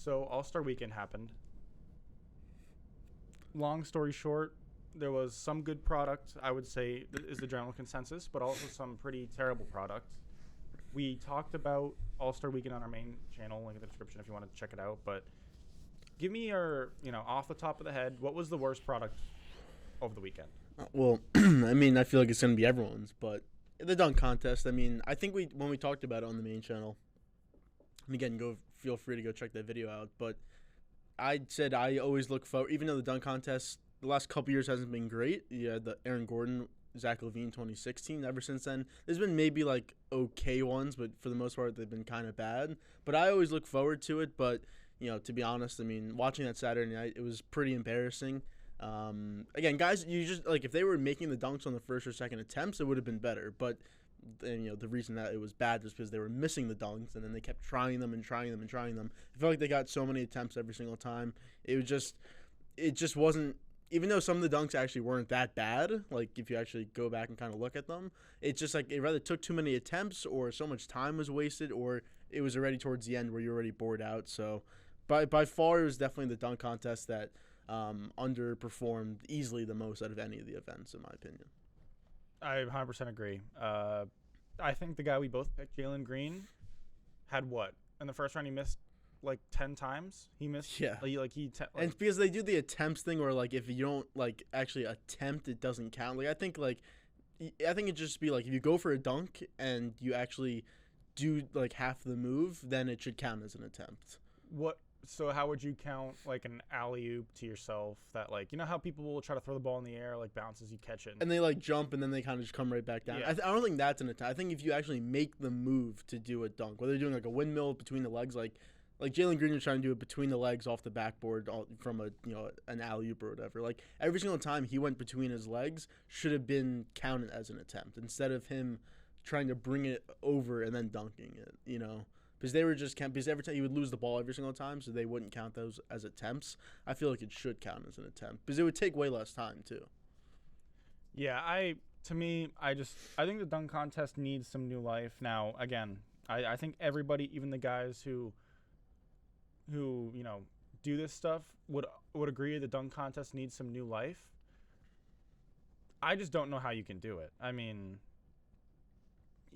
So All-Star Weekend happened. Long story short, there was some good product, I would say, is the general consensus, but also some pretty terrible product. We talked about All-Star Weekend on our main channel, link in the description if you want to check it out. But give me your, off the top of the head, what was the worst product over the weekend? Well, I mean, I feel like it's going to be everyone's, but the dunk contest, I mean, I think when we talked about it on the main channel, and again, feel free to go check that video out, but I said I always look forward, even though the dunk contest the last couple years hasn't been great. Yeah, the Aaron Gordon, Zach LaVine 2016. Ever since then, there's been maybe like okay ones, but for the most part, they've been kind of bad. But I always look forward to it. But to be honest, I mean, watching that Saturday night, it was pretty embarrassing. Again, guys, you just like if they were making the dunks on the first or second attempts, it would have been better. But the reason that it was bad was because they were missing the dunks, and then they kept trying them and trying them and trying them. I felt like they got so many attempts every single time. It just wasn't. Even though some of the dunks actually weren't that bad, like if you actually go back and kind of look at them, it's just like it rather took too many attempts, or so much time was wasted, or it was already towards the end where you're already bored out. So, by far, it was definitely the dunk contest that underperformed easily the most out of any of the events, in my opinion. I 100% agree. I think the guy we both picked, Jalen Green, had what? In the first round, he missed like 10 times. He missed. Yeah. And it's because they do the attempts thing where, like, if you don't, like, actually attempt, it doesn't count. Like, I think it'd just be, like, if you go for a dunk and you actually do, like, half the move, then it should count as an attempt. So how would you count, like, an alley-oop to yourself that, like, how people will try to throw the ball in the air, like, bounces, you catch it. And they, like, jump, and then they kind of just come right back down. Yeah. I don't think that's an attempt. I think if you actually make the move to do a dunk, whether you're doing, like, a windmill between the legs, like Jalen Green was trying to do it between the legs off the backboard from an alley-oop or whatever. Like, every single time he went between his legs should have been counted as an attempt instead of him trying to bring it over and then dunking it, Because they were because every time he would lose the ball every single time, so they wouldn't count those as attempts. I feel like it should count as an attempt because it would take way less time too. Yeah, I think the dunk contest needs some new life. Now, again, I think everybody, even the guys who do this stuff would agree the dunk contest needs some new life. I just don't know how you can do it. I mean,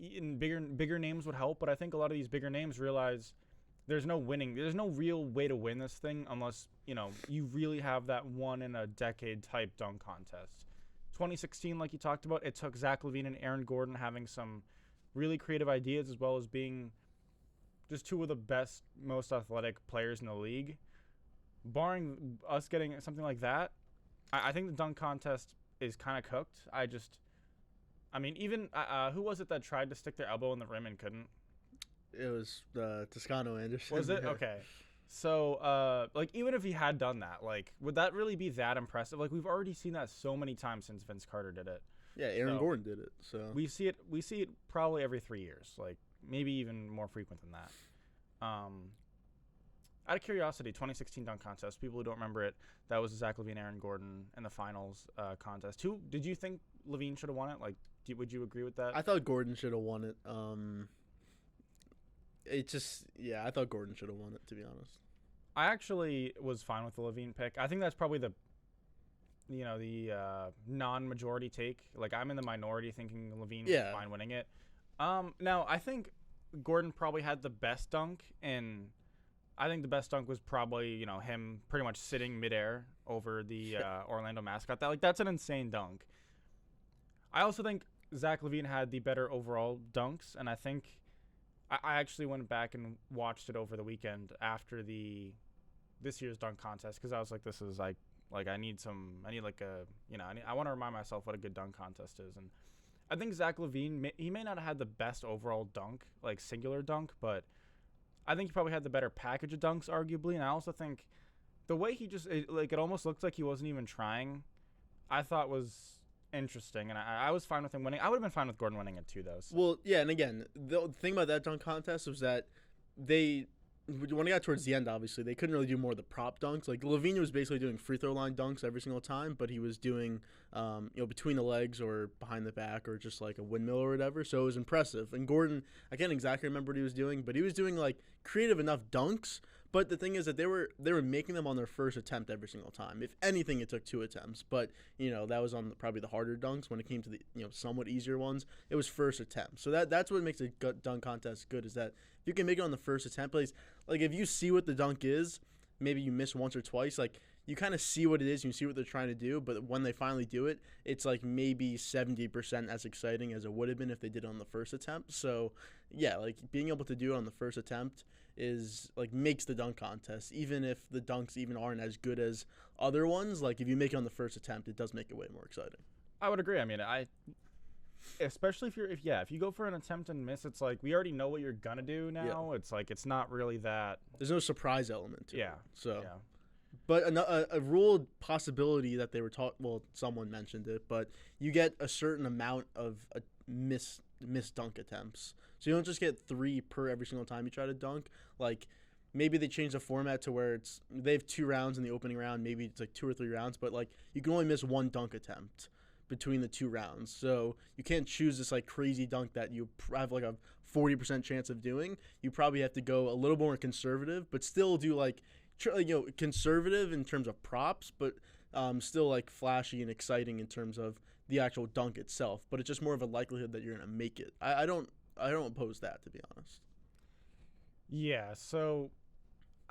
in bigger names would help, but I think a lot of these bigger names realize there's no winning. There's no real way to win this thing unless you really have that one in a decade type dunk contest. 2016, like you talked about, it took Zach LaVine and Aaron Gordon having some really creative ideas as well as being just two of the best, most athletic players in the league. Barring us getting something like that, I think the dunk contest is kind of cooked. Even who was it that tried to stick their elbow in the rim and couldn't? It was Toscano Anderson. Was it? Okay. So, even if he had done that, would that really be that impressive? Like, we've already seen that so many times since Vince Carter did it. Yeah, Aaron Gordon did it. So we see it probably every 3 years. Like, maybe even more frequent than that. Out of curiosity, 2016 dunk contest, people who don't remember it, that was Zach LaVine, Aaron Gordon in the finals contest. Who did you think LaVine should have won it? Like, would you agree with that? I thought Gordon should have won it. I thought Gordon should have won it, to be honest. I actually was fine with the LaVine pick. I think that's probably the non-majority take. Like, I'm in the minority thinking LaVine was fine winning it. Now, I think Gordon probably had the best dunk, and I think the best dunk was probably, him pretty much sitting midair over the Orlando mascot. That's an insane dunk. I also think Zach LaVine had the better overall dunks, and I think I actually went back and watched it over the weekend after this year's dunk contest because I was like, this is I want to remind myself what a good dunk contest is, and I think Zach LaVine, he may not have had the best overall dunk, like singular dunk, but I think he probably had the better package of dunks, arguably. And I also think the way it almost looked like he wasn't even trying, I thought was interesting. And I was fine with him winning. I would have been fine with Gordon winning it too, though. So. Well, yeah, and again, the thing about that dunk contest was that when it got towards the end, obviously, they couldn't really do more of the prop dunks. Like, LaVine was basically doing free throw line dunks every single time, but he was doing, between the legs or behind the back or just like a windmill or whatever. So it was impressive. And Gordon, I can't exactly remember what he was doing, but he was doing like creative enough dunks, But the thing is that they were making them on their first attempt every single time. If anything, it took 2 attempts. But that was on probably the harder dunks. When it came to the somewhat easier ones, it was first attempt. So that's what makes a dunk contest good, is that if you can make it on the first attempt, like if you see what the dunk is, maybe you miss once or twice, like you kind of see what it is, you see what they're trying to do, but when they finally do it, it's like maybe 70% as exciting as it would have been if they did it on the first attempt. So yeah, like being able to do it on the first attempt is like makes the dunk contest, even if the dunks even aren't as good as other ones. Like if you make it on the first attempt, it does make it way more exciting. I would agree. I mean, especially if you go for an attempt and miss, it's like we already know what you're gonna do now. Yeah. It's like it's not really that. There's no surprise element to it. So. Yeah. But a ruled possibility that they were taught, well, someone mentioned it, but you get a certain amount of missed dunk attempts. So you don't just get 3 per every single time you try to dunk. Like maybe they change the format to where they have 2 rounds in the opening round. Maybe it's like 2 or 3 rounds, but like you can only miss 1 dunk attempt between the 2 rounds. So you can't choose this like crazy dunk that you have like a 40% chance of doing. You probably have to go a little more conservative, but still do like conservative in terms of props, but still like flashy and exciting in terms of the actual dunk itself. But it's just more of a likelihood that you're gonna make it. I don't oppose that, to be honest. Yeah. So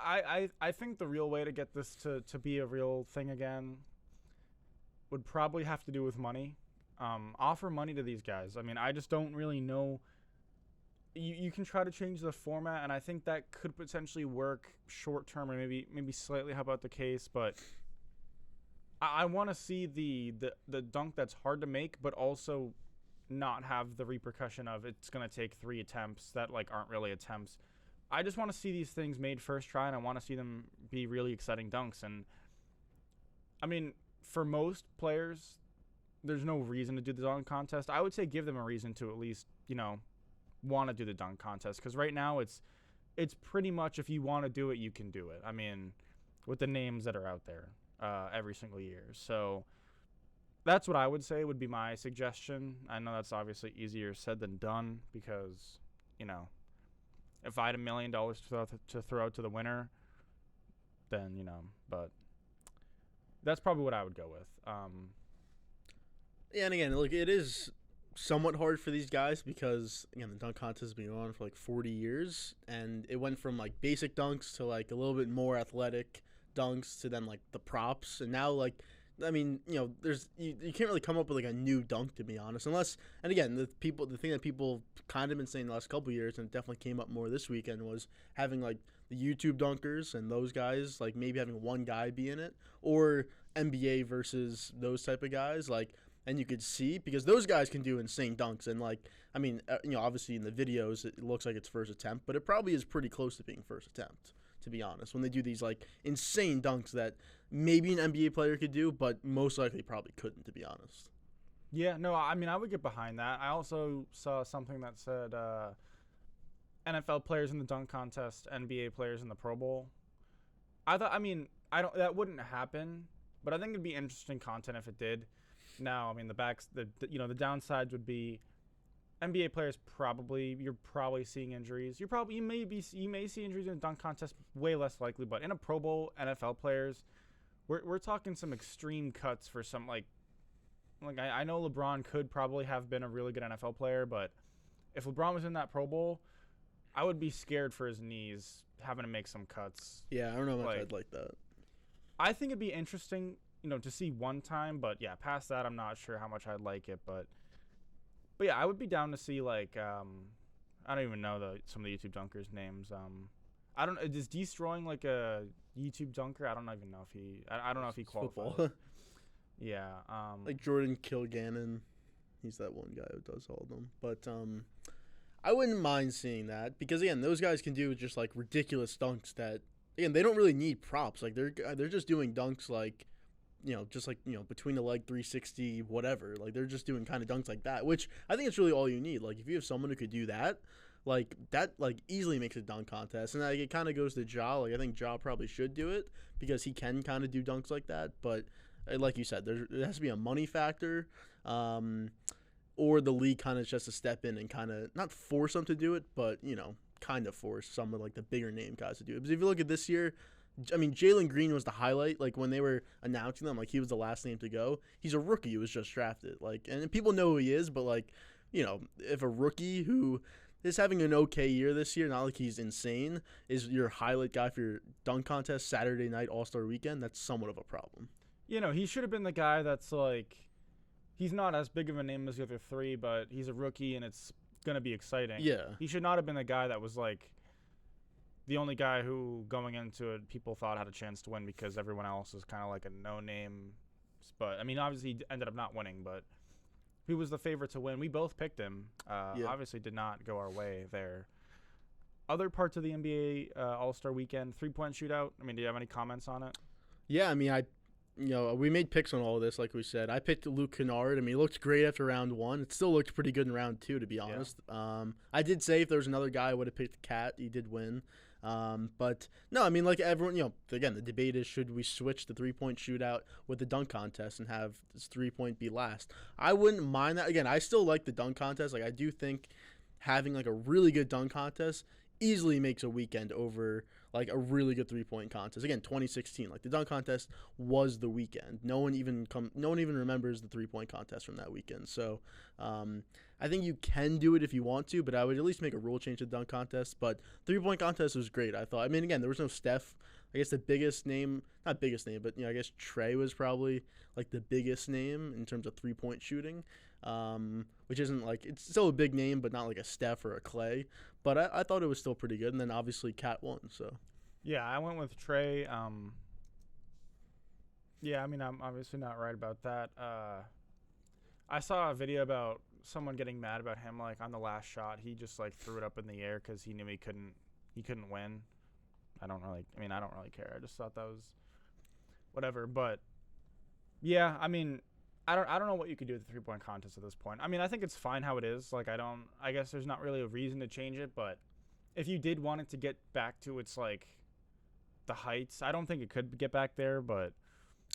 I think the real way to get this to be a real thing again would probably have to do with money. Offer money to these guys. I mean, I just don't really know. You can try to change the format, and I think that could potentially work short term, or maybe slightly help out the case. But I want to see the dunk that's hard to make, but also not have the repercussion of it's gonna take 3 attempts that like aren't really attempts. I just want to see these things made first try, and I want to see them be really exciting dunks. And I mean, for most players, there's no reason to do the dunk contest. I would say give them a reason to at least want to do the dunk contest, because right now it's pretty much if you want to do it, you can do it. I mean, with the names that are out there every single year. So that's what I would say would be my suggestion. I know that's obviously easier said than done, because if I had $1 million to throw out to the winner, then but that's probably what I would go with. Yeah, and again, look, it is somewhat hard for these guys because, again, the dunk contest has been going on for like 40 years, and it went from like basic dunks to like a little bit more athletic dunks to then like the props, and now like I mean, there's you can't really come up with like a new dunk, to be honest, unless, and again, the thing that people kind of been saying the last couple of years, and it definitely came up more this weekend, was having like the YouTube dunkers and those guys, like maybe having one guy be in it, or NBA versus those type of guys, like. And you could see, because those guys can do insane dunks, and like, I mean, obviously in the videos it looks like it's first attempt, but it probably is pretty close to being first attempt, to be honest. When they do these like insane dunks that maybe an NBA player could do, but most likely probably couldn't, to be honest. Yeah, no, I mean, I would get behind that. I also saw something that said NFL players in the dunk contest, NBA players in the Pro Bowl. That wouldn't happen, but I think it'd be interesting content if it did. Now, I mean, the downsides would be NBA players you're probably seeing injuries. You may see injuries in a dunk contest, way less likely, but in a Pro Bowl, NFL players, we're talking some extreme cuts for some like I know LeBron could probably have been a really good NFL player, but if LeBron was in that Pro Bowl, I would be scared for his knees having to make some cuts. Yeah, I don't know much I'd like that. I think it'd be interesting to see one time, but yeah, past that, I'm not sure how much I'd like it, but yeah, I would be down to see like, I don't even know some of the YouTube dunkers' names. I don't. Is Destroying like a YouTube dunker? I don't even know if I don't know if he qualifies. Yeah. Like Jordan Kilgannon, he's that one guy who does all of them. But I wouldn't mind seeing that, because again, those guys can do just like ridiculous dunks that, again, they don't really need props. Like they're just doing dunks like, just like, between the leg 360, whatever. Like, they're just doing kind of dunks like that, which I think it's really all you need. Like, if you have someone who could do that, like, easily makes a dunk contest. And like, it kind of goes to Ja. Like, I think Ja probably should do it, because he can kind of do dunks like that. But like you said, there has to be a money factor, or the league kind of just to step in and kind of not force them to do it, but, kind of force some of like the bigger name guys to do it. Because if you look at this year, I mean, Jalen Green was the highlight. Like when they were announcing them, like he was the last name to go. He's a rookie who was just drafted. Like, and people know who he is, but like, if a rookie who is having an okay year this year, not like he's insane, is your highlight guy for your dunk contest Saturday night All-Star weekend, that's somewhat of a problem. He should have been the guy that's like, he's not as big of a name as the other three, but he's a rookie and it's going to be exciting. Yeah. He should not have been the guy that was like the only guy who going into it people thought had a chance to win because everyone else is kind of like a no-name. But, I mean, obviously he ended up not winning, but he was the favorite to win. We both picked him. Obviously did not go our way there. Other parts of the NBA All-Star Weekend, three-point shootout. I mean, do you have any comments on it? Yeah, I mean, we made picks on all of this, like we said. I picked Luke Kennard. I mean, he looked great after round one. It still looked pretty good in round two, to be honest. Yeah. I did say if there was another guy, I would have picked Cat. He did win. But, no, I mean, like everyone, again, the debate is should we switch the three-point shootout with the dunk contest and have this three-point be last? I wouldn't mind that. Again, I still like the dunk contest. Like, I do think having, like, a really good dunk contest easily makes a weekend over like a really good three-point contest. Again, 2016, like the dunk contest was the weekend. No one even remembers the three-point contest from that weekend. So, I think you can do it if you want to, but I would at least make a rule change to the dunk contest. But three-point contest was great, I thought. I mean, again, there was no Steph. I guess the biggest name, not biggest name, but I guess Trey was probably like the biggest name in terms of three-point shooting. Which isn't like, it's still a big name, but not like a Steph or a Clay. But I thought it was still pretty good. And then obviously Cat won. So yeah, I went with Trey. Yeah, I mean, I'm obviously not right about that. I saw a video about someone getting mad about him, like on the last shot, he just like threw it up in the air because he knew he couldn't win. I don't really care. I just thought that was whatever. But yeah, I mean, I don't know what you could do with the three-point contest at this point. I mean, I think it's fine how it is. Like, I guess there's not really a reason to change it, but if you did want it to get back to its, like, the heights, I don't think it could get back there, but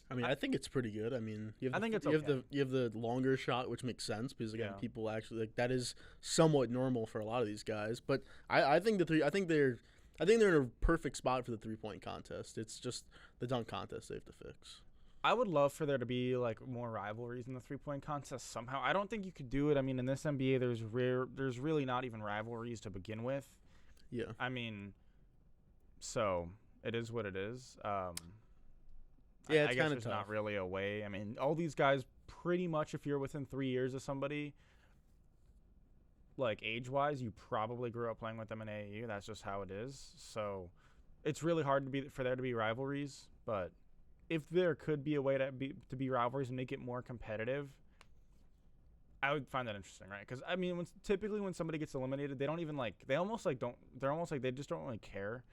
I mean, I think it's pretty good. I mean, you have the longer shot, which makes sense because again, people actually like that is somewhat normal for a lot of these guys. But I think they're in a perfect spot for the 3-point contest. It's just the dunk contest they have to fix. I would love for there to be like more rivalries in the 3-point contest somehow. I don't think you could do it. I mean, in this NBA, there's really not even rivalries to begin with. Yeah. I mean, so it is what it is. Yeah, it's I guess kind of there's tough. not really a way. I mean, all these guys pretty much, if you're within 3 years of somebody, like age-wise, you probably grew up playing with them in AAU. That's just how it is. So it's really hard for there to be rivalries, but if there could be a way to be rivalries and make it more competitive, I would find that interesting, right? Because I mean, typically when somebody gets eliminated, they don't even they just don't really care.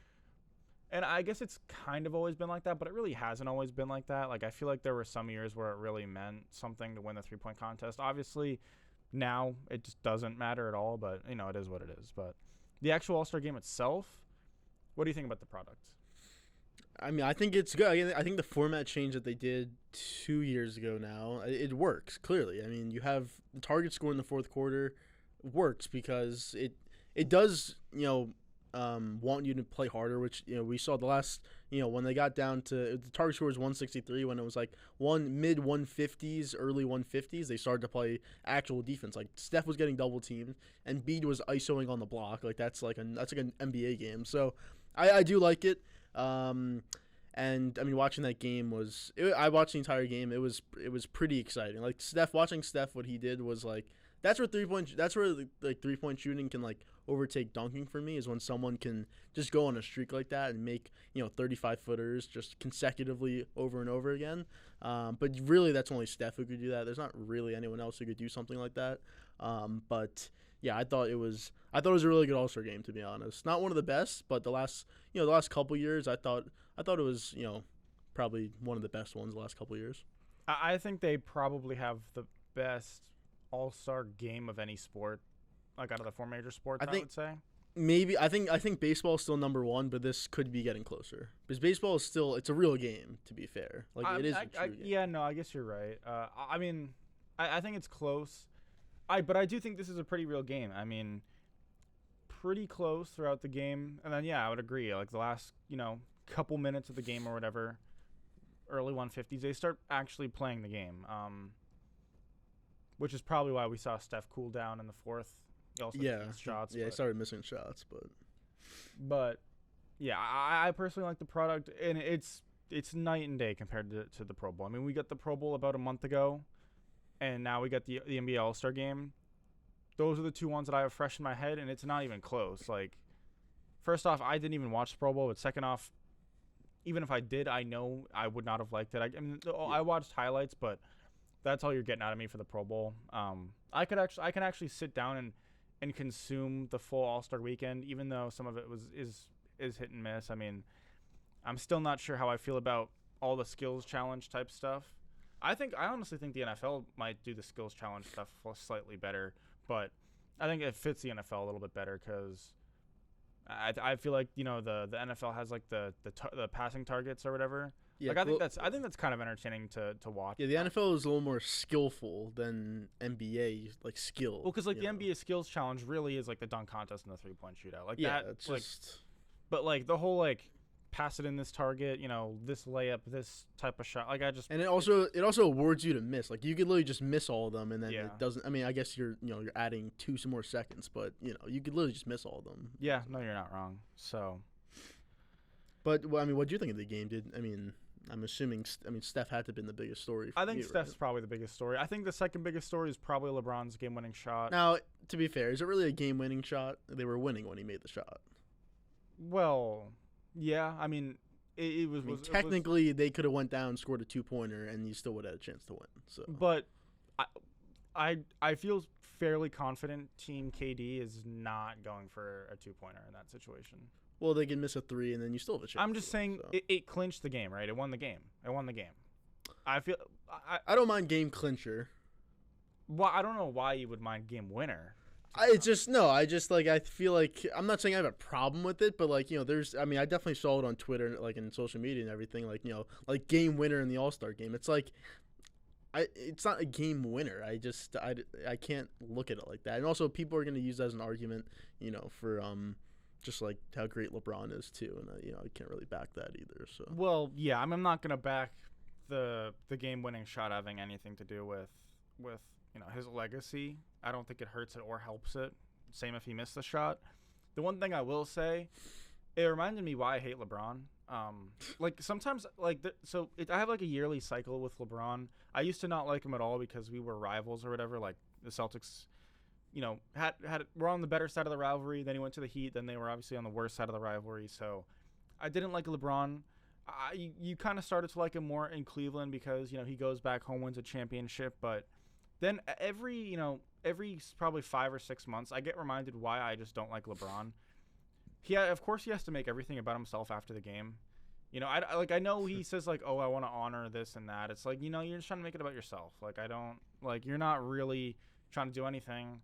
And I guess it's kind of always been like that, but it really hasn't always been like that. Like I feel like there were some years where it really meant something to win the 3-point contest. Obviously, now it just doesn't matter at all. But it is what it is. But the actual All-Star game itself, what do you think about the product? I mean, I think it's good. I think the format change that they did 2 years ago now, it works, clearly. I mean, you have the target score in the fourth quarter works because it does, want you to play harder, which, we saw the last, when they got down to, the target score was 163, when it was like mid 150s, early 150s, they started to play actual defense. Like, Steph was getting double teamed, and Bede was isoing on the block. Like, that's like an NBA game. So, I do like it. And I mean, watching that game I watched the entire game. It was pretty exciting. Like watching Steph, what he did was like, that's where 3-point shooting can like overtake dunking for me, is when someone can just go on a streak like that and make, 35-footers just consecutively over and over again. But really that's only Steph who could do that. There's not really anyone else who could do something like that. But yeah, I thought it was a really good All-Star game, to be honest. Not one of the best, but the last couple years, I thought it was, probably one of the best ones the last couple years. I think they probably have the best All-Star game of any sport, like out of the 4 major sports, I would say. Maybe I think baseball is still number one, but this could be getting closer because baseball is still, it's a real game, to be fair. Like, it is a true game. Yeah, no, I guess you're right. I mean, I think it's close. But I do think this is a pretty real game. I mean, pretty close throughout the game. And then, yeah, I would agree. Like, the last, couple minutes of the game or whatever, early 150s, they start actually playing the game. Which is probably why we saw Steph cool down in the fourth. He also missed shots. Yeah, he started missing shots, But yeah, I personally like the product, and it's night and day compared to the Pro Bowl. I mean, we got the Pro Bowl about a month ago, and now we got the NBA All-Star Game. Those are the two ones that I have fresh in my head, and it's not even close. Like, first off, I didn't even watch the Pro Bowl, but second off, even if I did, I know I would not have liked it. I watched highlights, but that's all you're getting out of me for the Pro Bowl. I can actually sit down and consume the full All-Star weekend, even though some of it is hit and miss. I mean, I'm still not sure how I feel about all the skills challenge type stuff. I honestly think the NFL might do the skills challenge stuff slightly better, but I think it fits the NFL a little bit better because I feel like the NFL has like the passing targets or whatever. Yeah, like I think that's kind of entertaining to watch. Yeah, the NFL is a little more skillful than NBA like skill. Well, because the NBA skills challenge really is like the dunk contest and the 3-point shootout. Like it's like, just. But like the whole like pass it in this target, this layup, this type of shot. Like and it also awards you to miss. Like you could literally just miss all of them, and then it doesn't. I mean, I guess you're adding 2 some more seconds, but you could literally just miss all of them. Yeah, no, you're not wrong. So. But what do you think of the game? I'm assuming. Steph had to have been the biggest story. I think Steph's probably the biggest story. I think the second biggest story is probably LeBron's game-winning shot. Now, to be fair, is it really a game-winning shot? They were winning when he made the shot. Well, yeah. I mean, it was. Technically, they could have went down, scored a 2-pointer, and you still would have had a chance to win. So, but I feel fairly confident Team KD is not going for a 2-pointer in that situation. Well, they can miss a 3, and then you still have a chance. I'm just saying it clinched the game, right? It won the game. I feel I don't mind game clincher. Well, I don't know why you would mind game winner. I feel like I'm not saying I have a problem with it, but like I definitely saw it on Twitter, like in social media and everything, like like game winner in the All-Star game. It's like it's not a game winner. I can't look at it like that. And also, people are going to use that as an argument, for just like how great LeBron is too, and I can't really back that either. So well, yeah, I'm not gonna back the game-winning shot having anything to do with his legacy. I don't think it hurts it or helps it. Same if he missed the shot. The one thing I will say, it reminded me why I hate LeBron. Like sometimes I have like a yearly cycle with LeBron. I used to not like him at all because we were rivals or whatever. Like the Celtics. Were on the better side of the rivalry. Then he went to the Heat. Then they were obviously on the worst side of the rivalry. So I didn't like LeBron. You kind of started to like him more in Cleveland because, he goes back home, wins a championship. But then every probably 5 or 6 months, I get reminded why I just don't like LeBron. Of course he has to make everything about himself after the game. I know he says like, oh, I want to honor this and that. It's like, you're just trying to make it about yourself. Like, you're not really trying to do anything.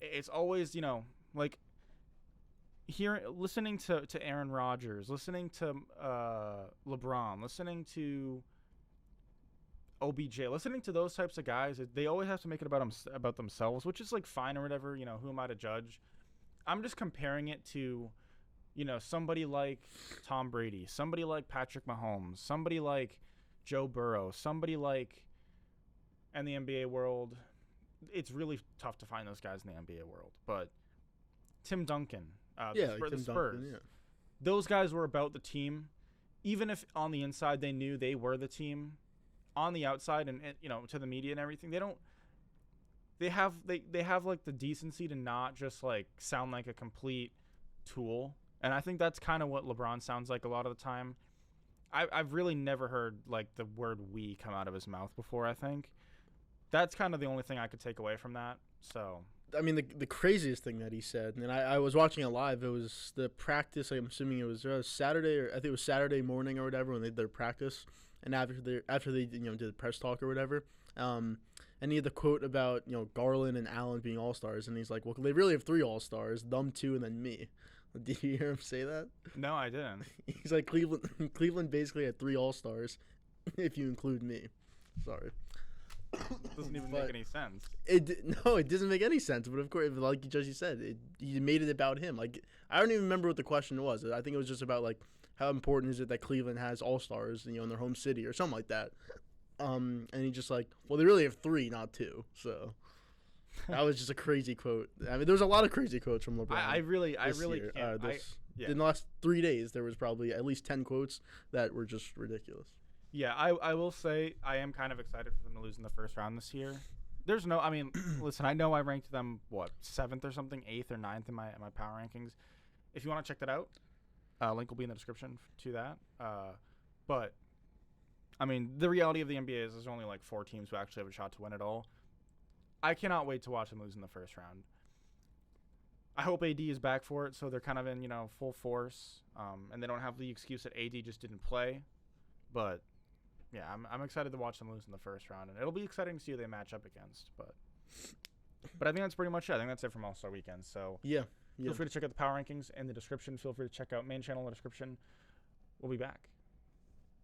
It's always, listening to Aaron Rodgers, listening to LeBron, listening to OBJ, listening to those types of guys. They always have to make it about themselves, which is like fine or whatever. Who am I to judge? I'm just comparing it to, somebody like Tom Brady, somebody like Patrick Mahomes, somebody like Joe Burrow, somebody like, in the NBA world. It's really tough to find those guys in the NBA world, but Tim Duncan, the Spurs, Duncan, yeah. Those guys were about the team. Even if on the inside they knew they were the team, on the outside and to the media and everything, they have like the decency to not just like sound like a complete tool. And I think that's kind of what LeBron sounds like a lot of the time. I've really never heard like the word "we" come out of his mouth before. I think. That's kind of the only thing I could take away from that. So, I mean, the craziest thing that he said, and I was watching it live. It was the practice. I'm assuming it was Saturday, or I think it was Saturday morning or whatever when they did their practice. And after they did the press talk or whatever, and he had the quote about Garland and Allen being all-stars, and he's like, well, they really have 3 all-stars, them 2, and then me. Did you hear him say that? No, I didn't. He's like Cleveland basically had 3 all-stars, if you include me. Sorry. Doesn't even But make any sense. No, it doesn't make any sense. But of course, like Jesse said, he made it about him. Like I don't even remember what the question was. I think it was just about like how important is it that Cleveland has all-stars, in their home city or something like that. And he just like, well, they really have 3, not 2. So that was just a crazy quote. I mean, there was a lot of crazy quotes from LeBron. I really year. can't. In the last 3 days, there was probably at least 10 quotes that were just ridiculous. Yeah, I will say I am kind of excited for them to lose in the first round this year. There's no, I mean, listen, I know I ranked them, 7th or something, 8th or 9th in my power rankings. If you want to check that out, link will be in the description to that. But, I mean, the reality of the NBA is there's only like 4 teams who actually have a shot to win it all. I cannot wait to watch them lose in the first round. I hope AD is back for it, so they're kind of in, full force, and they don't have the excuse that AD just didn't play. But yeah, I'm excited to watch them lose in the first round, and it'll be exciting to see who they match up against. But I think that's pretty much it. I think that's it from All-Star Weekend. So yeah. Feel free to check out the power rankings in the description. Feel free to check out main channel in the description. We'll be back.